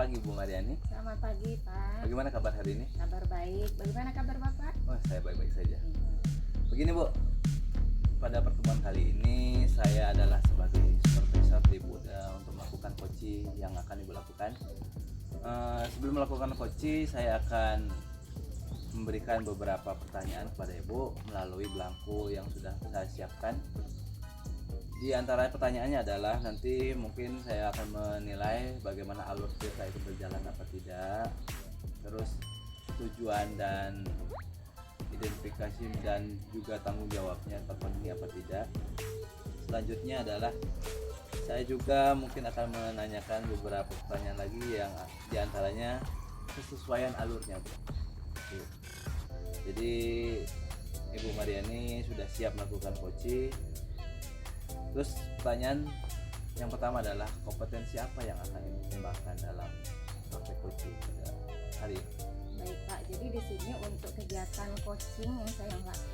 pagi Bu Mariani. Selamat pagi Pak. Bagaimana kabar hari ini? Kabar baik. Bagaimana kabar Bapak? Oh, saya baik-baik saja. Begini Bu, pada pertemuan kali ini saya adalah sebagai supervisor di Ibu untuk melakukan coaching yang akan Ibu lakukan. Sebelum melakukan coaching, saya akan memberikan beberapa pertanyaan kepada Ibu melalui belangko yang sudah saya siapkan. Di antara pertanyaannya adalah nanti mungkin saya akan menilai bagaimana alur cerita itu berjalan apa tidak, terus tujuan dan identifikasi dan juga tanggung jawabnya terpenuhi apa tidak. Selanjutnya adalah saya juga mungkin akan menanyakan beberapa pertanyaan lagi yang diantaranya kesesuaian alurnya Bu. Jadi Ibu Mariani sudah siap melakukan coaching. Terus pertanyaan yang pertama adalah kompetensi apa yang akan Ibu kembangkan dalam praktek coaching pada hari ini? Baik Pak. Jadi di sini untuk kegiatan coaching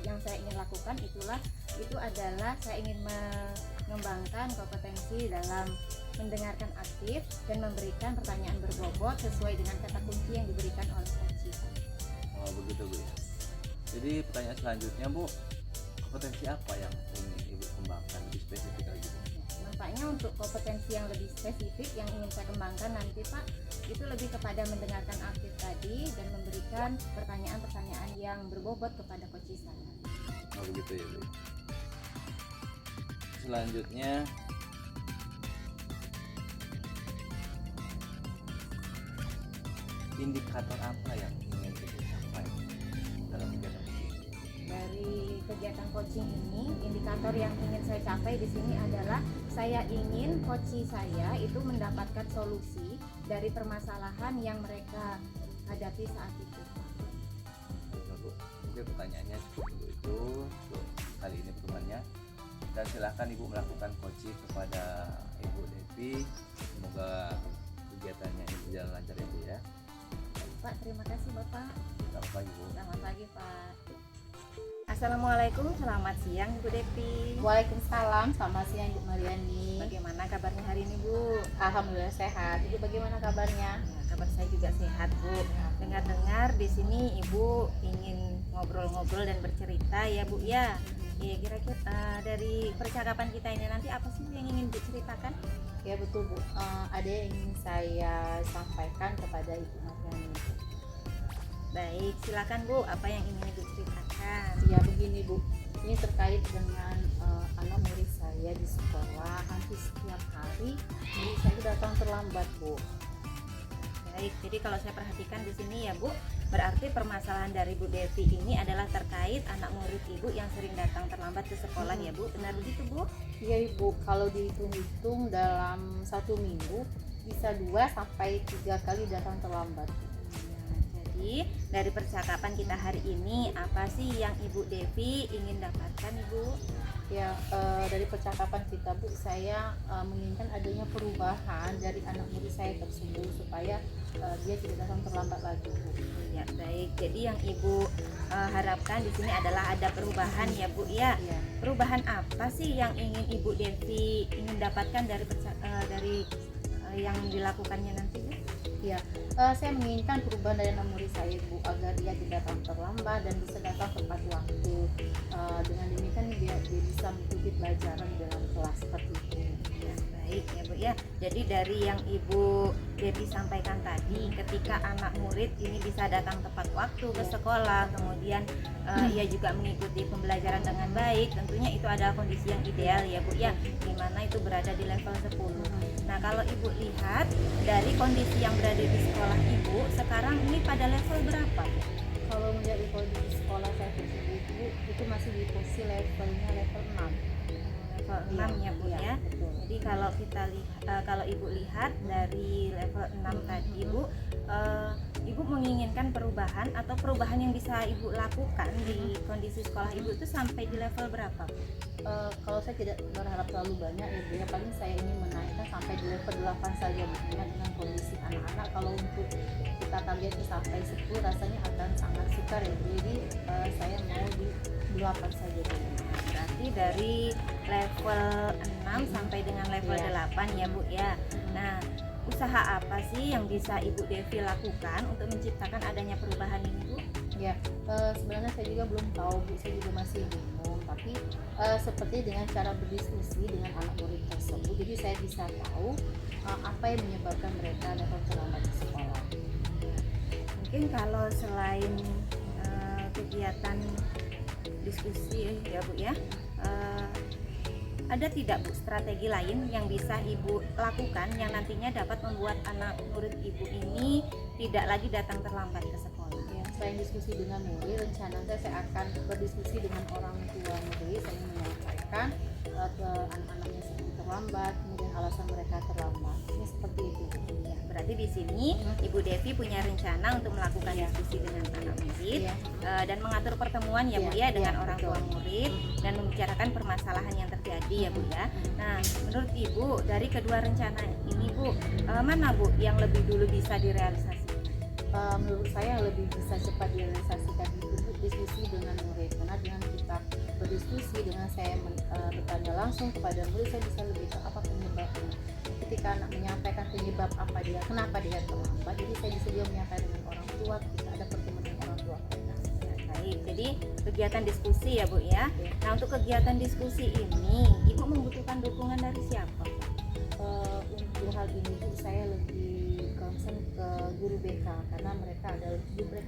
yang saya ingin lakukan itu adalah saya ingin mengembangkan kompetensi dalam mendengarkan aktif dan memberikan pertanyaan berbobot sesuai dengan kata kunci yang diberikan oleh coach. Oh begitu Bu ya. Jadi pertanyaan selanjutnya Bu, kompetensi apa yang ingin Ibu kembangkan lebih spesifik lagi Bu? Nampaknya untuk kompetensi yang lebih spesifik yang ingin saya kembangkan nanti Pak, itu lebih kepada mendengarkan aktif tadi dan memberikan pertanyaan-pertanyaan yang berbobot kepada coach saya. Oh begitu ya Bu. Selanjutnya indikator apa yang ingin Ibu capai dalam kegiatan ini? Dari kegiatan coaching ini, indikator yang ingin saya capai di sini adalah saya ingin coach saya itu mendapatkan solusi dari permasalahan yang mereka hadapi saat itu. Bu, mungkin pertanyaannya cukup dulu itu untuk kali ini pertemuannya. Dan silahkan Ibu melakukan coaching kepada Ibu Devi. Semoga kegiatannya ini berjalan lancar ya Bu ya. Pak, terima kasih Bapak. Selamat pagi Bu. Selamat pagi Pak. Assalamualaikum, selamat siang Bu Devi. Waalaikumsalam, selamat siang Ibu Mariani. Bagaimana kabarnya hari ini Bu? Alhamdulillah sehat. Ibu bagaimana kabarnya? Ya, kabar saya juga sehat Bu. Dengar-dengar di sini Ibu ingin ngobrol-ngobrol dan bercerita ya Bu ya. Ya kira-kira dari percakapan kita ini nanti apa sih yang ingin diceritakan? Ya betul Bu. Ada yang ingin saya sampaikan kepada Ibu Mariani. Baik, silakan Bu. Apa yang ingin Ibu ceritakan? Ya begini Bu, ini terkait dengan anak murid saya di sekolah. Hampir setiap hari murid saya itu datang terlambat Bu. Baik, jadi kalau saya perhatikan di sini ya Bu, berarti permasalahan dari Bu Devi ini adalah terkait anak murid Ibu yang sering datang terlambat ke sekolah ya Bu. Benar begitu Bu? Iya Ibu, kalau dihitung-hitung dalam 1 minggu bisa 2 sampai 3 kali datang terlambat. Jadi dari percakapan kita hari ini apa sih yang Ibu Devi ingin dapatkan Ibu? Ya dari percakapan kita Bu, saya menginginkan adanya perubahan dari anak murid saya tersebut supaya dia tidak datang terlambat lagi Bu. Ya baik, jadi yang Ibu harapkan di sini adalah ada perubahan ya Bu ya. Ya. Perubahan apa sih yang ingin Ibu Devi ingin dapatkan dari yang dilakukannya nanti Bu? Ya, saya menginginkan perubahan dari anak murid saya Bu agar dia tidak datang terlambat dan bisa datang tepat waktu. Dengan demikian dia bisa mengikuti pelajaran di dalam kelas seperti itu. Ya, baik ya Bu ya. Jadi dari yang Ibu Devi sampaikan tadi, ketika anak murid ini bisa datang tepat waktu ke sekolah, kemudian ia juga mengikuti pembelajaran dengan baik, tentunya itu adalah kondisi yang ideal ya Bu ya, di mana itu berada di level 10. Nah kalau Ibu lihat dari kondisi yang berada di sekolah Ibu sekarang ini pada level berapa Bu? Kalau melihat kondisi sekolah saya tersebut Bu, itu masih di posisi levelnya level 6. Level 6 ya Bu Iya, ya. betul. Jadi kalau kita kalau Ibu lihat dari level 6 tadi Bu, Ibu menginginkan perubahan atau perubahan yang bisa Ibu lakukan di kondisi sekolah Ibu itu sampai di level berapa Bu? Kalau saya tidak berharap terlalu banyak ya Bu ya, paling saya ingin menaikkan sampai di level 8 saja Bu. Dengan kondisi anak-anak, kalau untuk kita targetnya sampai 10 rasanya akan sangat sukar ya Bu. Jadi saya mau di 8 saja Bu. Berarti dari level 6 sampai dengan level Iya. 8 ya Bu ya. Nah usaha apa sih yang bisa Ibu Devi lakukan untuk menciptakan adanya perubahan ini, Bu? Ya, sebenarnya saya juga belum tahu Bu, saya juga masih bingung. Tapi seperti dengan cara berdiskusi dengan anak murid tersebut, jadi saya bisa tahu apa yang menyebabkan mereka datang terlambat ke sekolah. Mungkin kalau selain kegiatan diskusi ya Bu ya, ada tidak Bu strategi lain yang bisa Ibu lakukan yang nantinya dapat membuat anak murid Ibu ini tidak lagi datang terlambat ke sekolah? Ya, selain diskusi dengan murid, rencana saya akan berdiskusi dengan orang tua murid. Saya menyampaikan ke anak-anaknya sebelum terlambat, kemudian alasan mereka terlambat. Ini seperti itu. Ya, berarti di sini Ibu Devi punya rencana untuk melakukan Ya. diskusi dengan anak murid Ya. dan mengatur pertemuan ya Bu Ya, ya dengan ya, orang betul. tua murid dan membicarakan permasalahan yang terjadi ya Bu ya. Nah, menurut Ibu dari kedua rencana ini Bu, mana Bu yang lebih dulu bisa direalisasikan? Menurut saya yang lebih bisa cepat direalisasikan itu diskusi dengan murid, karena dengan kita berdiskusi, dengan saya bertanya langsung kepada murid, saya bisa lebih tahu apa penyebabnya. Ketika anak menyampaikan penyebab apa dia, kenapa dia terlambat, jadi saya bisa juga menyampaikan dengan orang tua, kita ada pertemuan dengan orang tua mereka. Ya, baik, jadi kegiatan diskusi ya Bu ya. Oke. Nah, untuk kegiatan diskusi ini Ibu membutuhkan dukungan dari siapa? Untuk hal ini tuh saya lebih concern ke guru BK, karena mereka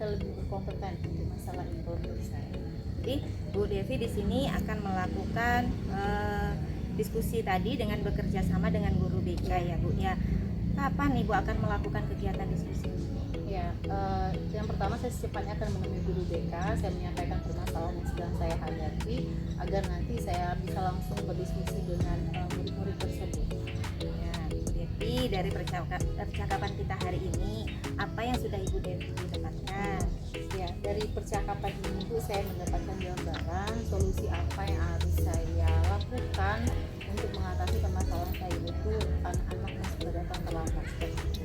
lebih berkompeten untuk masalah ini kalau menurut saya. Jadi Bu Devi di sini akan melakukan diskusi tadi dengan bekerja sama dengan guru BK ya Bu ya. Kapan Ibu akan melakukan kegiatan diskusi? Ya, yang pertama saya secepatnya akan menemui guru BK, saya menyampaikan permasalahan yang sedang saya hadapi agar nanti saya bisa langsung berdiskusi dengan murid-murid tersebut. Ya, Ibu Devi, dari percakapan kita hari ini, apa yang sudah Ibu Devi dapatkan? Ya, dari percakapan ini tuh saya mendapatkan gambaran solusi apa yang harus saya lakukan untuk mengatasi permasalahan saya itu anak-anak yang sudah datang terlambat seperti itu.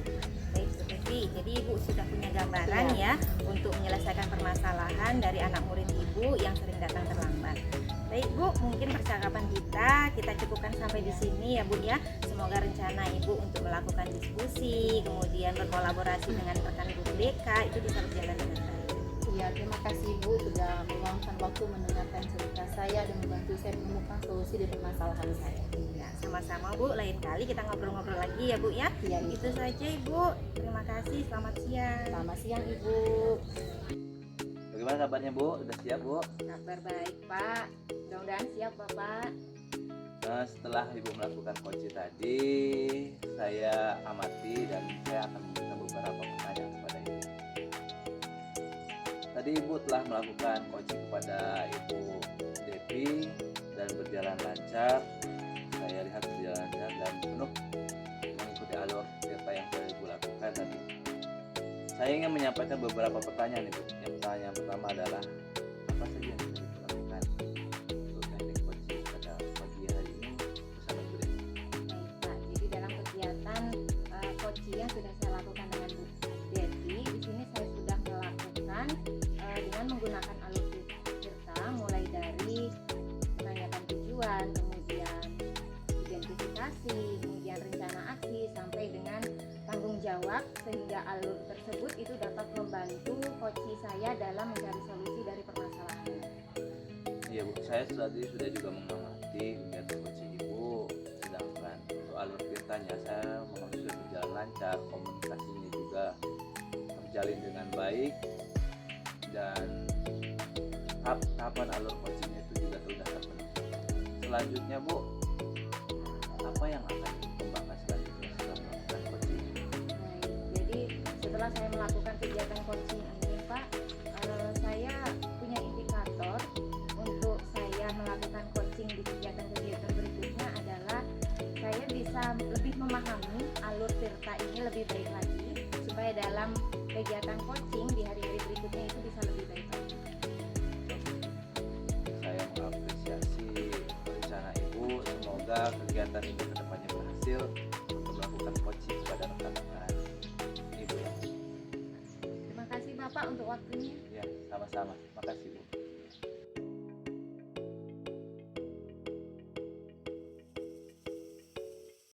Baik Bu Devi, jadi Ibu sudah punya gambaran ya untuk menyelesaikan permasalahan dari anak murid Ibu yang sering datang terlambat. Baik Bu, mungkin percakapan kita cukupkan sampai di sini ya Bu ya. Semoga rencana Ibu untuk melakukan diskusi, kemudian berkolaborasi dengan rekan guru BK itu bisa berjalan dengan baik. Ya, terima kasih Bu sudah meluangkan waktu mendengarkan cerita saya dan membantu saya menemukan solusi dari permasalahan saya. Ya, sama-sama Bu, lain kali kita ngobrol-ngobrol lagi ya Bu ya. Iya, Itu saja Ibu, terima kasih, selamat siang. Selamat siang Ibu. Bagaimana kabarnya Bu? Udah siap Bu? Kabar baik Pak, mudah-mudahan siap Bapak. Nah, setelah Ibu melakukan coaching tadi, saya amati dan saya akan memberikan beberapa pertanyaan kepada Ibu. Tadi Ibu telah melakukan coaching kepada Ibu Devi dan berjalan lancar. Saya lihat berjalan lancar dan penuh mengikuti alur cerita yang sudah Ibu lakukan tadi. Saya ingin menyampaikan beberapa pertanyaan Ibu. Yang pertanyaan pertama adalah apa saja yang sudah Ibu lakukan untuk teknik coaching pada pagi hari ini bersama Ibu Devi? Baik Pak, jadi dalam kegiatan coaching yang sudah saya lakukan dengan Bu Devi, di sini saya sudah melakukan dengan menggunakan alur cerita, mulai dari menanyakan tujuan, kemudian identifikasi, kemudian rencana aksi, sampai dengan tanggung jawab, sehingga alur tersebut itu dapat membantu coaching saya dalam mencari solusi dari permasalahan. Iya Bu, saya tadi sudah juga mengamati kegiatan coaching Ibu. Sedangkan untuk alur ceritanya saya mengamati sudah berjalan lancar, komunikasinya juga terjalin dengan baik, dan tahapan alur coachingnya itu juga sudah terpenuhi. Selanjutnya Bu, apa yang akan dikembangkan selanjutnya setelah melakukan coaching? Baik, jadi setelah saya melakukan kegiatan coaching ini Pak, saya punya indikator untuk saya melakukan coaching di kegiatan-kegiatan berikutnya adalah saya bisa lebih memahami alur cerita ini lebih baik lagi, supaya dalam kegiatan coaching di hari-hari berikutnya itu bisa lebih baik lagi. Saya mengapresiasi rencana Ibu. Semoga kegiatan Ibu kedepannya berhasil untuk melakukan coaching kepada rekan-rekan Ibu ya. Terima kasih Bapak untuk waktunya. Ya, sama-sama. Makasih Bu.